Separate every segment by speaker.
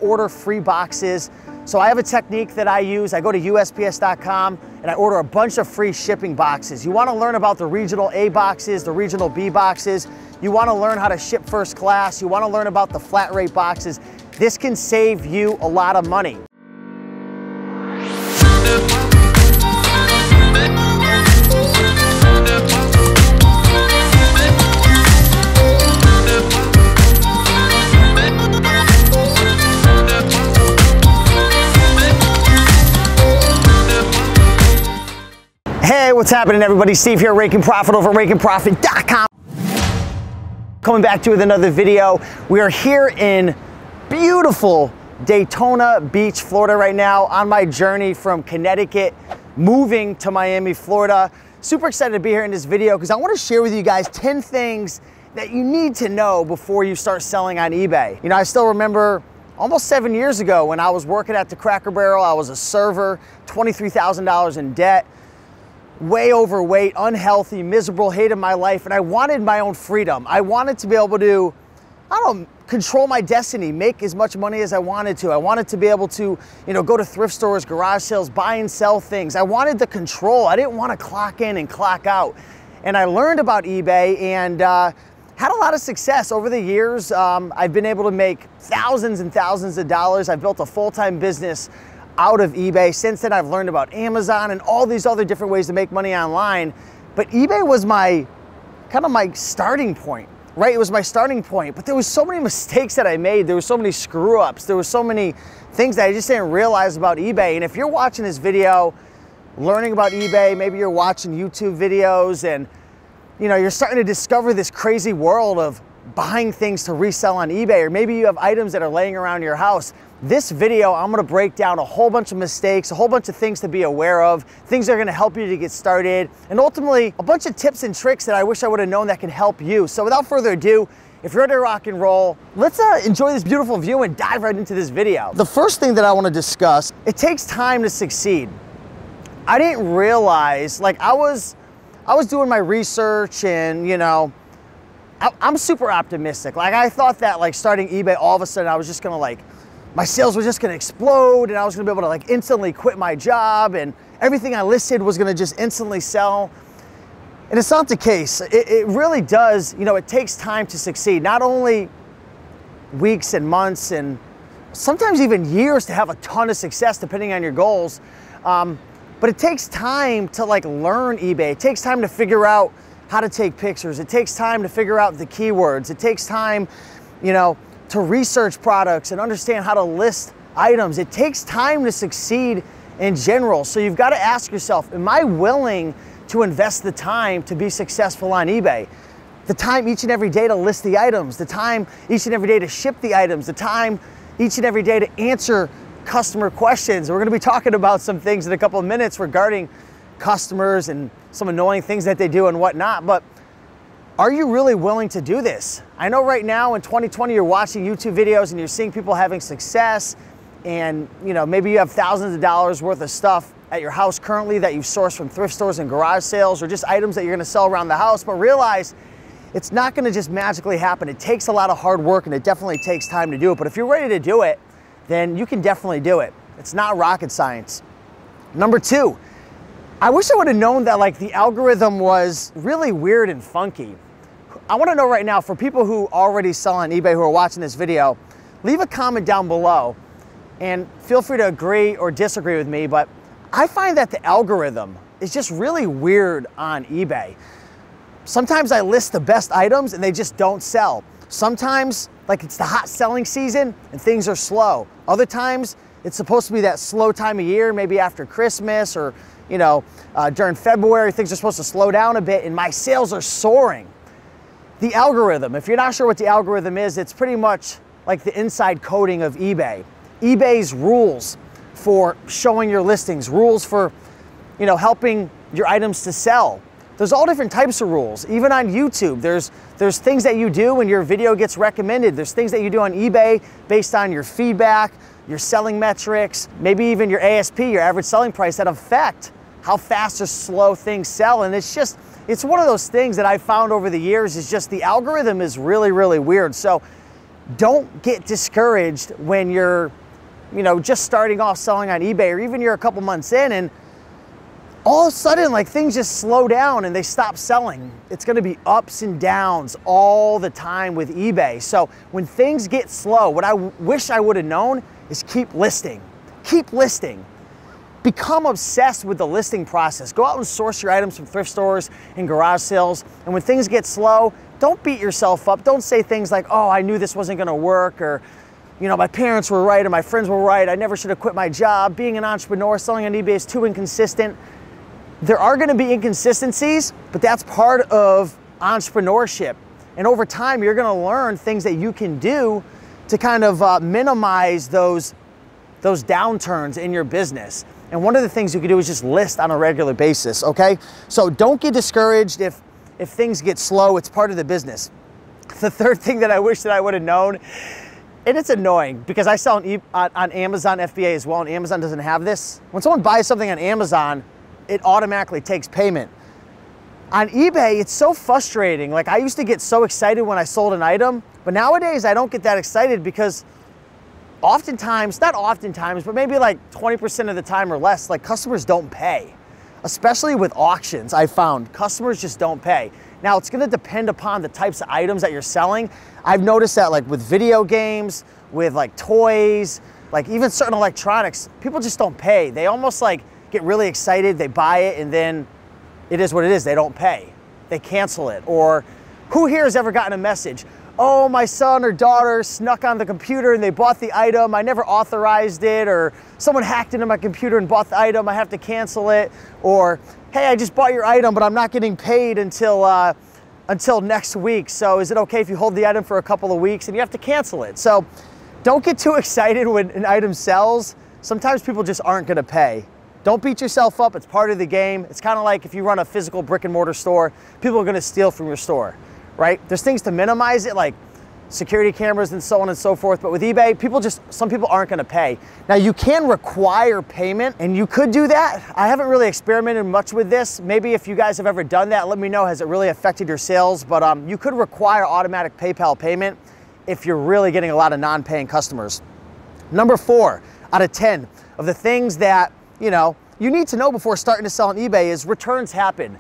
Speaker 1: order free boxes. So I have a technique that I use. I go to USPS.com and I order a bunch of free shipping boxes. You want to learn about the regional A boxes, the regional B boxes. You want to learn how to ship first class. You want to learn about the flat rate boxes. This can save you a lot of money. Hey, what's happening, everybody? Steve here, Raking Profit over at RakingProfit.com. Coming back to you with another video. We are here in beautiful Daytona Beach, Florida right now on my journey from Connecticut, moving to Miami, Florida. Super excited to be here in this video because I want to share with you guys 10 things that you need to know before you start selling on eBay. You know, I still remember almost 7 years ago when I was working at the Cracker Barrel. I was a server, $23,000 in debt, way overweight, unhealthy, miserable, hated my life, and I wanted my own freedom. I wanted to be able to, control my destiny, make as much money as I wanted to. I wanted to be able to, go to thrift stores, garage sales, buy and sell things. I wanted the control. I didn't want to clock in and clock out. And I learned about eBay and had a lot of success over the years. I've been able to make thousands and thousands of dollars. I've built a full-time business out of eBay. Since then, I've learned about Amazon and all these other different ways to make money online. But eBay was my starting point, right? It was my starting point, but there was so many mistakes that I made. There were so many screw ups. There were so many things that I just didn't realize about eBay. And if you're watching this video, learning about eBay, maybe you're watching YouTube videos and you're starting to discover this crazy world of buying things to resell on eBay, or maybe you have items that are laying around your house. This video, I'm gonna break down a whole bunch of mistakes, a whole bunch of things to be aware of, things that are gonna help you to get started, and ultimately a bunch of tips and tricks that I wish I would have known that can help you. So without further ado, if you're ready to rock and roll, let's enjoy this beautiful view and dive right into this video. The first thing that I wanna discuss, it takes time to succeed. I didn't realize, I was doing my research and I'm super optimistic. I thought that starting eBay, all of a sudden I was just gonna my sales were just gonna explode and I was gonna be able to instantly quit my job and everything I listed was gonna just instantly sell. And it's not the case. It really does, it takes time to succeed. Not only weeks and months and sometimes even years to have a ton of success depending on your goals. But it takes time to learn eBay. It takes time to figure out how to take pictures. It takes time to figure out the keywords. It takes time, to research products and understand how to list items. It takes time to succeed in general. So you've got to ask yourself, am I willing to invest the time to be successful on eBay? The time each and every day to list the items, the time each and every day to ship the items, the time each and every day to answer customer questions. We're going to be talking about some things in a couple of minutes regarding customers and some annoying things that they do and whatnot, but are you really willing to do this? I know right now in 2020 you're watching YouTube videos and you're seeing people having success and maybe you have thousands of dollars worth of stuff at your house currently that you've sourced from thrift stores and garage sales or just items that you're gonna sell around the house, but realize it's not gonna just magically happen. It takes a lot of hard work and it definitely takes time to do it, but if you're ready to do it, then you can definitely do it. It's not rocket science. Number two, I wish I would have known that the algorithm was really weird and funky. I want to know right now, for people who already sell on eBay who are watching this video, leave a comment down below and feel free to agree or disagree with me, but I find that the algorithm is just really weird on eBay. Sometimes I list the best items and they just don't sell. Sometimes it's the hot selling season and things are slow. Other times it's supposed to be that slow time of year, maybe after Christmas or during February, things are supposed to slow down a bit and my sales are soaring. The algorithm, if you're not sure what the algorithm is, it's pretty much like the inside coding of eBay. eBay's rules for showing your listings, rules for helping your items to sell. There's all different types of rules. Even on YouTube, there's things that you do when your video gets recommended. There's things that you do on eBay based on your feedback, your selling metrics, maybe even your ASP, your average selling price, that affect how fast or slow things sell. And it's one of those things that I found over the years is just the algorithm is really, really weird. So don't get discouraged when you're, just starting off selling on eBay, or even you're a couple months in and all of a sudden, like, things just slow down and they stop selling. It's gonna be ups and downs all the time with eBay. So when things get slow, what I wish I would have known is keep listing. Keep listing. Become obsessed with the listing process. Go out and source your items from thrift stores and garage sales. And when things get slow, don't beat yourself up. Don't say things like, oh, I knew this wasn't gonna work, or, my parents were right, or my friends were right. I never should have quit my job. Being an entrepreneur, selling on eBay is too inconsistent. There are gonna be inconsistencies, but that's part of entrepreneurship. And over time, you're gonna learn things that you can do to kind of minimize those downturns in your business. And one of the things you can do is just list on a regular basis, okay? So don't get discouraged if things get slow. It's part of the business. The third thing that I wish that I would have known, and it's annoying because I sell on Amazon FBA as well, and Amazon doesn't have this. When someone buys something on Amazon, it automatically takes payment. On eBay, it's so frustrating. Like, I used to get so excited when I sold an item, but nowadays I don't get that excited because oftentimes, not oftentimes, but maybe like 20% of the time or less, like, customers don't pay. Especially with auctions, I found customers just don't pay. Now, it's gonna depend upon the types of items that you're selling. I've noticed that, like, with video games, with like toys, like even certain electronics, people just don't pay. They almost like get really excited, they buy it, and then it is what it is, they don't pay. They cancel it. Or who here has ever gotten a message, oh, my son or daughter snuck on the computer and they bought the item, I never authorized it, or someone hacked into my computer and bought the item, I have to cancel it, or hey, I just bought your item, but I'm not getting paid until next week, so is it okay if you hold the item for a couple of weeks, and you have to cancel it. So don't get too excited when an item sells. Sometimes people just aren't gonna pay. Don't beat yourself up, it's part of the game. It's kind of like if you run a physical brick and mortar store, people are gonna steal from your store, right? There's things to minimize it, like security cameras and so on and so forth, but with eBay, some people aren't gonna pay. Now, you can require payment, and you could do that. I haven't really experimented much with this. Maybe if you guys have ever done that, let me know, has it really affected your sales? But you could require automatic PayPal payment if you're really getting a lot of non-paying customers. Number 4 out of 10 of the things that you need to know before starting to sell on eBay is returns happen.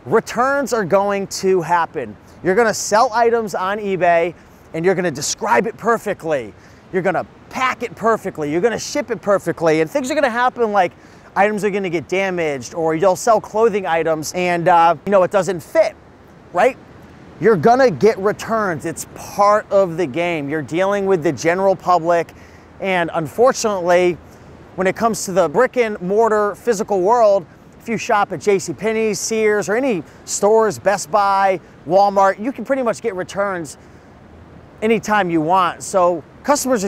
Speaker 1: Returns are going to happen. You're gonna sell items on eBay and you're gonna describe it perfectly. You're gonna pack it perfectly. You're gonna ship it perfectly. And things are gonna happen, like items are gonna get damaged, or you'll sell clothing items and it doesn't fit, right? You're gonna get returns. It's part of the game. You're dealing with the general public, and unfortunately, when it comes to the brick and mortar physical world, if you shop at JCPenney's, Sears, or any stores, Best Buy, Walmart, you can pretty much get returns anytime you want. So customers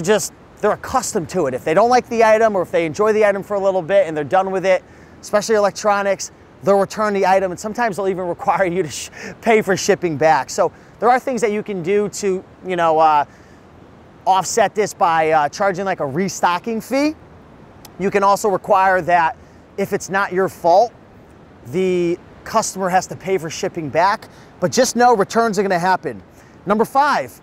Speaker 1: they're accustomed to it. If they don't like the item, or if they enjoy the item for a little bit and they're done with it, especially electronics, they'll return the item, and sometimes they'll even require you to pay for shipping back. So there are things that you can do to, offset this by charging like a restocking fee. You can also require that if it's not your fault, the customer has to pay for shipping back, but just know returns are gonna happen. Number 5,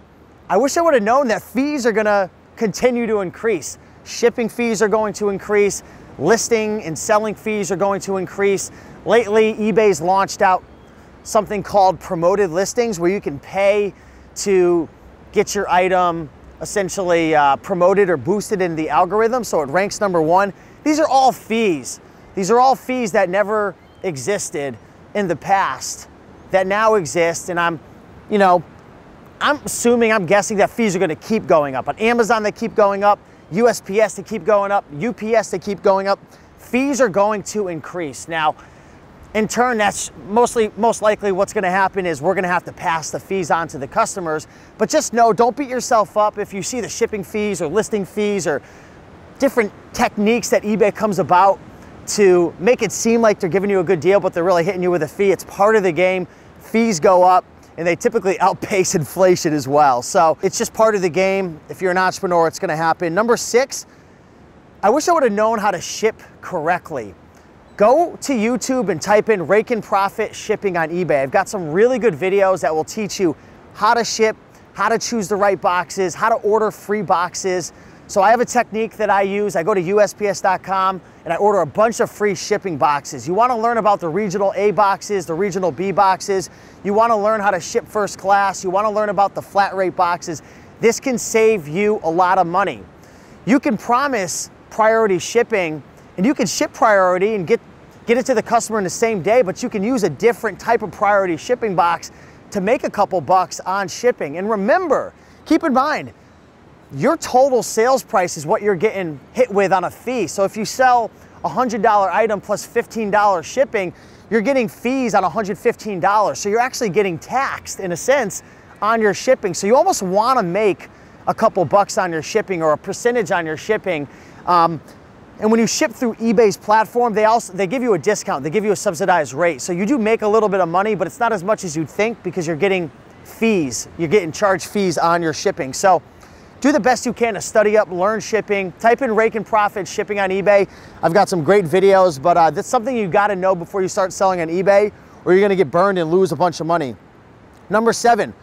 Speaker 1: I wish I would have known that fees are gonna continue to increase. Shipping fees are going to increase, listing and selling fees are going to increase. Lately, eBay's launched out something called promoted listings, where you can pay to get your item essentially promoted or boosted in the algorithm so it ranks number 1. These are all fees. These are all fees that never existed in the past that now exist, and I'm guessing that fees are gonna keep going up. On Amazon, they keep going up. USPS, they keep going up. UPS, they keep going up. Fees are going to increase. Now, in turn, that's most likely what's gonna happen is we're gonna have to pass the fees on to the customers. But just know, don't beat yourself up if you see the shipping fees or listing fees or different techniques that eBay comes about to make it seem like they're giving you a good deal, but they're really hitting you with a fee. It's part of the game. Fees go up, and they typically outpace inflation as well. So it's just part of the game. If you're an entrepreneur, it's gonna happen. Number 6, I wish I would have known how to ship correctly. Go to YouTube and type in Rake and Profit shipping on eBay. I've got some really good videos that will teach you how to ship, how to choose the right boxes, how to order free boxes. So I have a technique that I use. I go to USPS.com and I order a bunch of free shipping boxes. You want to learn about the regional A boxes, the regional B boxes. You want to learn how to ship first class. You want to learn about the flat rate boxes. This can save you a lot of money. You can promise priority shipping and you can ship priority and get it to the customer in the same day, but you can use a different type of priority shipping box to make a couple bucks on shipping. And remember, keep in mind, your total sales price is what you're getting hit with on a fee. So if you sell a $100 item plus $15 shipping, you're getting fees on $115. So you're actually getting taxed in a sense on your shipping. So you almost want to make a couple bucks on your shipping or a percentage on your shipping. And when you ship through eBay's platform, they give you a discount. They give you a subsidized rate. So you do make a little bit of money, but it's not as much as you'd think because you're getting fees. You're getting charged fees on your shipping. So do the best you can to study up, learn shipping. Type in Rake and Profit shipping on eBay. I've got some great videos, but that's something you got to know before you start selling on eBay, or you're going to get burned and lose a bunch of money. Number 7,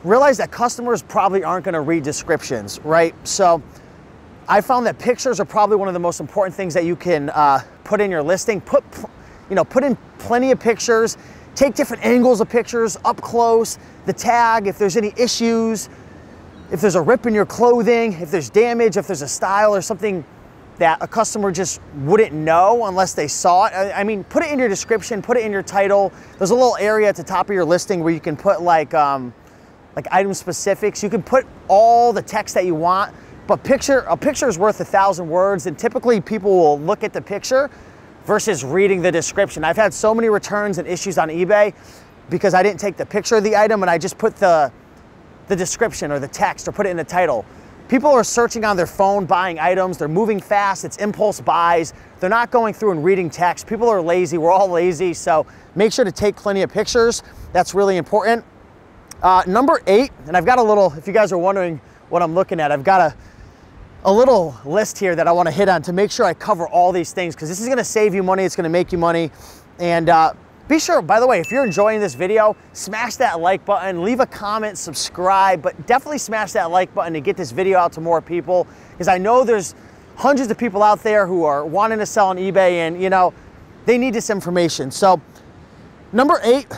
Speaker 1: realize that customers probably aren't going to read descriptions, right? So I found that pictures are probably one of the most important things that you can put in your listing. Put in plenty of pictures. Take different angles of pictures, up close, the tag, if there's any issues, if there's a rip in your clothing, if there's damage, if there's a style or something that a customer just wouldn't know unless they saw it. I mean, put it in your description, put it in your title. There's a little area at the top of your listing where you can put like item specifics. You can put all the text that you want, but a picture is worth 1,000 words, and typically people will look at the picture versus reading the description. I've had so many returns and issues on eBay because I didn't take the picture of the item and I just put the description or the text or put it in the title. People are searching on their phone, buying items. They're moving fast. It's impulse buys. They're not going through and reading text. People are lazy. We're all lazy. So make sure to take plenty of pictures. That's really important. Number 8, and I've got a little, if you guys are wondering what I'm looking at, I've got a little list here that I want to hit on to make sure I cover all these things, because this is going to save you money. It's going to make you money. And be sure, by the way, if you're enjoying this video, smash that like button, leave a comment, subscribe, but definitely smash that like button to get this video out to more people, because I know there's hundreds of people out there who are wanting to sell on eBay and, you know, they need this information. So number 8,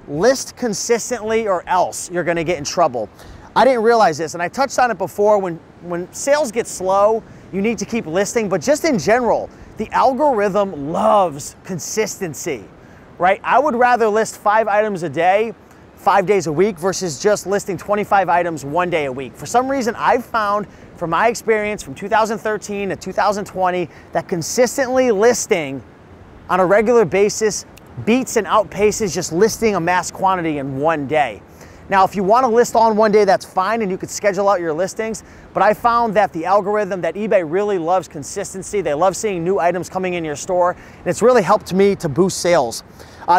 Speaker 1: list consistently or else you're going to get in trouble. I didn't realize this, and I touched on it before. When sales get slow, you need to keep listing, but just in general, the algorithm loves consistency. Right? I would rather list 5 items a day, 5 days a week versus just listing 25 items 1 day a week. For some reason, I've found from my experience from 2013 to 2020 that consistently listing on a regular basis beats and outpaces just listing a mass quantity in 1 day. Now, if you want to list on 1 day, that's fine, and you could schedule out your listings, but I found that the algorithm, that eBay really loves consistency. They love seeing new items coming in your store, and it's really helped me to boost sales.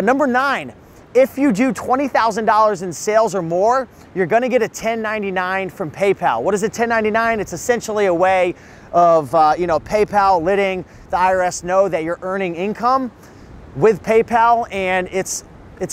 Speaker 1: Number 9, if you do $20,000 in sales or more, you're going to get a 1099 from PayPal. What is a 1099? It's essentially a way of PayPal letting the IRS know that you're earning income with PayPal, and it's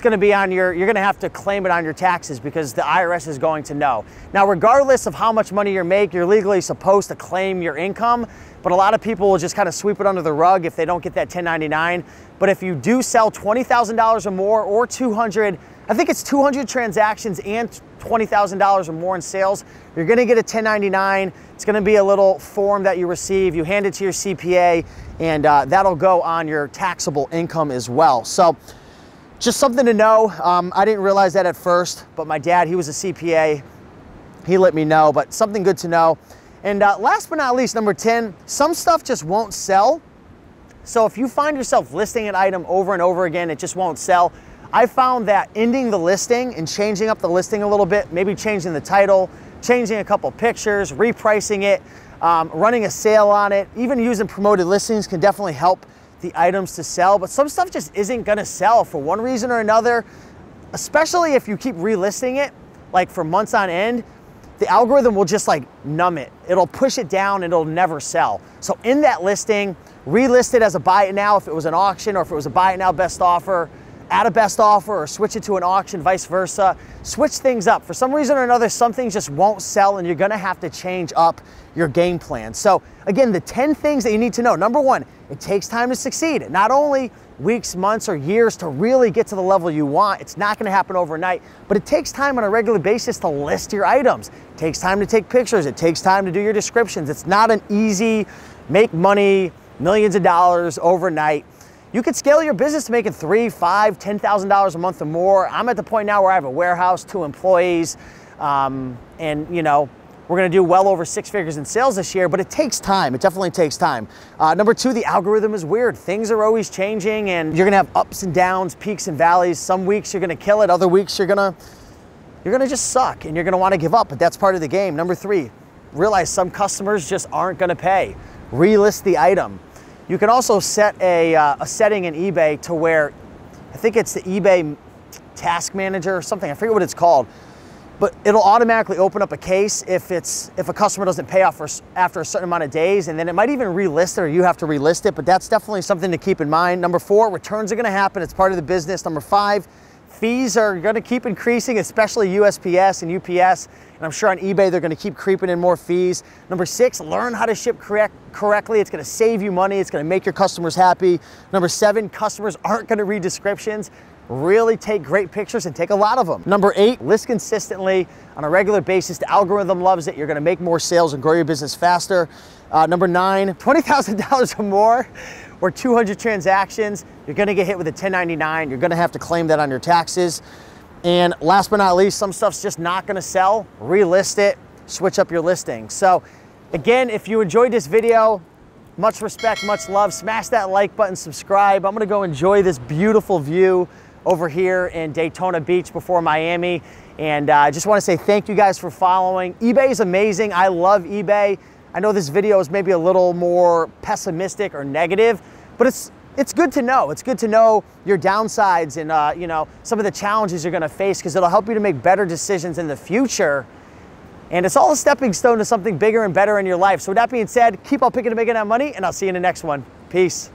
Speaker 1: going to be on you're going to have to claim it on your taxes because the IRS is going to know. Now, regardless of how much money you make, you're legally supposed to claim your income, but a lot of people will just kind of sweep it under the rug if they don't get that 1099. But if you do sell $20,000 or more, or 200, I think it's 200 transactions and $20,000 or more in sales, you're going to get a 1099. It's going to be a little form that you receive. You hand it to your CPA, and that'll go on your taxable income as well. So just something to know. I didn't realize that at first, but my dad, he was a CPA. He let me know, but something good to know. And last but not least, number 10, some stuff just won't sell. So if you find yourself listing an item over and over again, it just won't sell. I found that ending the listing and changing up the listing a little bit, maybe changing the title, changing a couple pictures, repricing it, running a sale on it, even using promoted listings can definitely help the items to sell. But some stuff just isn't gonna sell for one reason or another, especially if you keep relisting it like for months on end. The algorithm will just like numb it. It'll push it down and it'll never sell. So in that listing, relist it as a buy it now if it was an auction, or if it was a buy it now best offer, add a best offer or switch it to an auction, vice versa. Switch things up. For some reason or another, some things just won't sell and you're gonna have to change up your game plan. So again, the 10 things that you need to know. Number one, it takes time to succeed. Not only weeks, months, or years to really get to the level you want. It's not gonna happen overnight, but it takes time on a regular basis to list your items. It takes time to take pictures. It takes time to do your descriptions. It's not an easy, make money, millions of dollars overnight. You could scale your business to making $3,000, $5,000, $10,000 a month or more. I'm at the point now where I have a warehouse, 2 employees, and you know, we're gonna do well over 6 figures in sales this year, but it takes time. It definitely takes time. Number 2, the algorithm is weird. Things are always changing and you're gonna have ups and downs, peaks and valleys. Some weeks you're gonna kill it, other weeks you're gonna just suck and you're gonna wanna give up, but that's part of the game. Number 3, realize some customers just aren't gonna pay. Relist the item. You can also set a setting in eBay to where, I think it's the eBay Task Manager or something, I forget what it's called, but it'll automatically open up a case if a customer doesn't pay off after a certain amount of days, and then it might even relist it or you have to relist it, but that's definitely something to keep in mind. Number 4, returns are gonna happen, it's part of the business. Number 5, fees are gonna keep increasing, especially USPS and UPS, and I'm sure on eBay they're gonna keep creeping in more fees. Number 6, learn how to ship correctly. It's gonna save you money, it's gonna make your customers happy. Number 7, customers aren't gonna read descriptions. Really take great pictures and take a lot of them. Number 8, list consistently on a regular basis. The algorithm loves it. You're gonna make more sales and grow your business faster. Number 9, $20,000 or more or 200 transactions, you're gonna get hit with a 1099. You're gonna have to claim that on your taxes. And last but not least, some stuff's just not gonna sell. Relist it, switch up your listing. So again, if you enjoyed this video, much respect, much love. Smash that like button, subscribe. I'm gonna go enjoy this beautiful view over here in Daytona Beach before Miami. And I just wanna say thank you guys for following. eBay is amazing, I love eBay. I know this video is maybe a little more pessimistic or negative, but it's good to know. It's good to know your downsides and you know, some of the challenges you're gonna face, because it'll help you to make better decisions in the future. And it's all a stepping stone to something bigger and better in your life. So with that being said, keep on picking and making that money, and I'll see you in the next one. Peace.